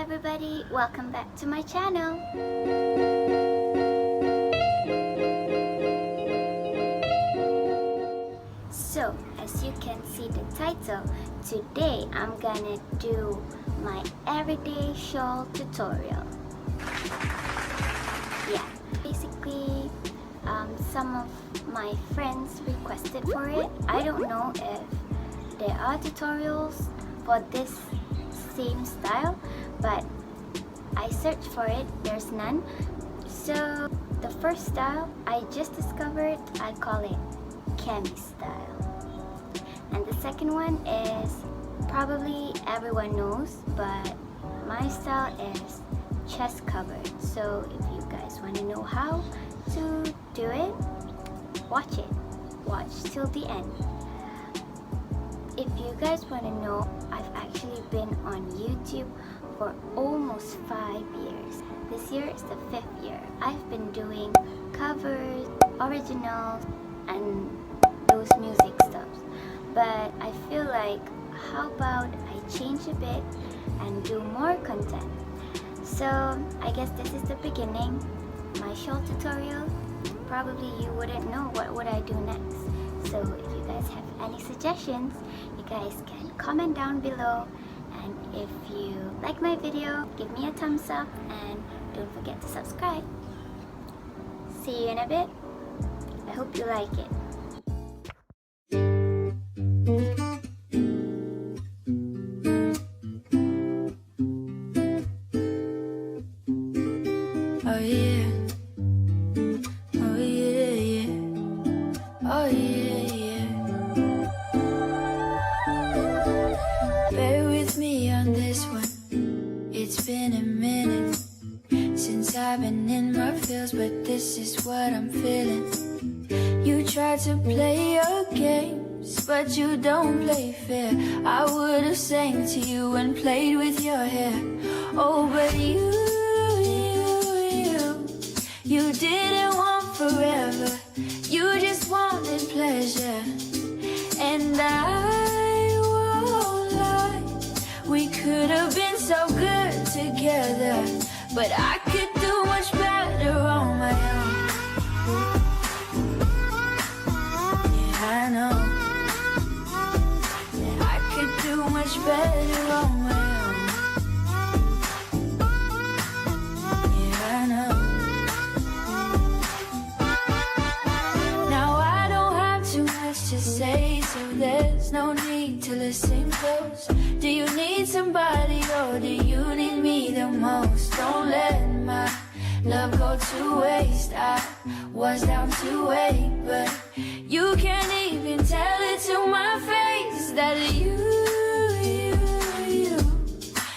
everybody, welcome back to my channel. So, as you can see the title, today I'm gonna do my everyday shawl tutorial. Yeah, basically some of my friends requested for it. I don't know if there are tutorials for this same style, but I searched for it, there's none. So the first style I just discovered, I call it cami style, and the second one is probably everyone knows, but my style is chest covered. So if you guys want to know how to do it, watch till the end. If you guys want to know, I've actually been on YouTube for almost 5 years. This year is the 5th year. I've been doing covers, originals, and those music stuff. But I feel like, how about I change a bit and do more content? So I guess this is the beginning. My shawl tutorial. Probably you wouldn't know what would I do next. So if you guys have any suggestions, you guys can comment down below. And if you like my video, give me a thumbs up and don't forget to subscribe. See you in a bit. I hope you like it. Oh yeah, oh yeah, yeah, oh yeah, yeah. Bear with me on this one. It's been a minute since I've been in my feels, but this is what I'm feeling. You try to play your games, but you don't play fair. I would have sang to you and played with your hair. Oh, but you didn't want forever, you just wanted pleasure. And I won't lie, we could have been so good together, but I could do much better on my own. Yeah, I know. Yeah, I could do much better on my own. So there's no need to listen close. Do you need somebody or do you need me the most? Don't let my love go to waste. I was down to wait, but you can't even tell it to my face that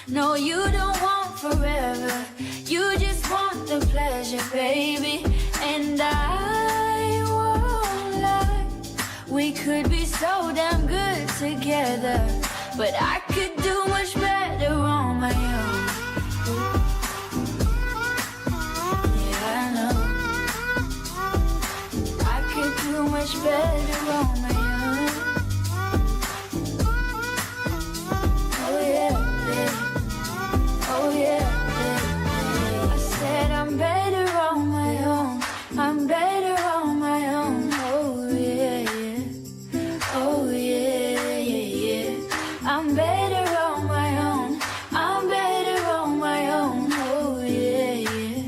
no, you don't want forever, you just want the pleasure, baby. And I won't lie, we could be so damn good together, but I could do much better on my own. Yeah, I know. I could do much better on my own. Oh yeah, baby. Oh yeah, baby. I said I'm better on my own. I'm better on my own. Oh yeah, yeah. Oh yeah, yeah, yeah. I'm better on my own. I'm better on my own. Oh yeah, yeah.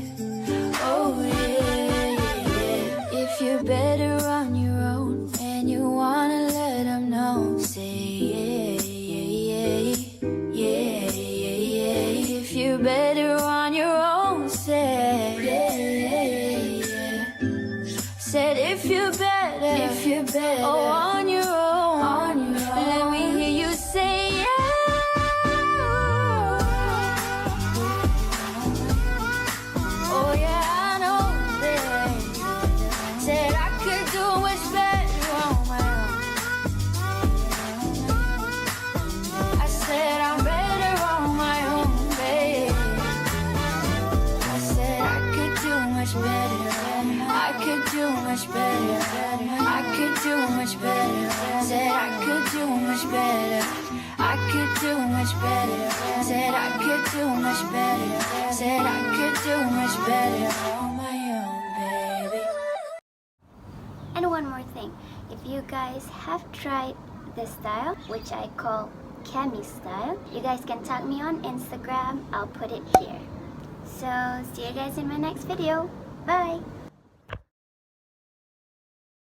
Oh yeah, yeah, yeah. If you're better on your own and you wanna let them know, say yeah, yeah, yeah, yeah, yeah, yeah. If you're better on your own, say yeah, yeah, yeah. Said if you're better, oh, on your own, let me hear you say yeah. Oh yeah, I know that. Said I could do much better on my own. I said I'm better on my own, babe. I said I could do much better. I could do much better. I could do much better. Said I could do much better. I I could do much better. Said I could do much better. Said I could do much better on my own, baby. And one more thing, if you guys have tried this style, which I call cami style, you guys can tag me on Instagram. I'll put it here. So see you guys in my next video. Bye.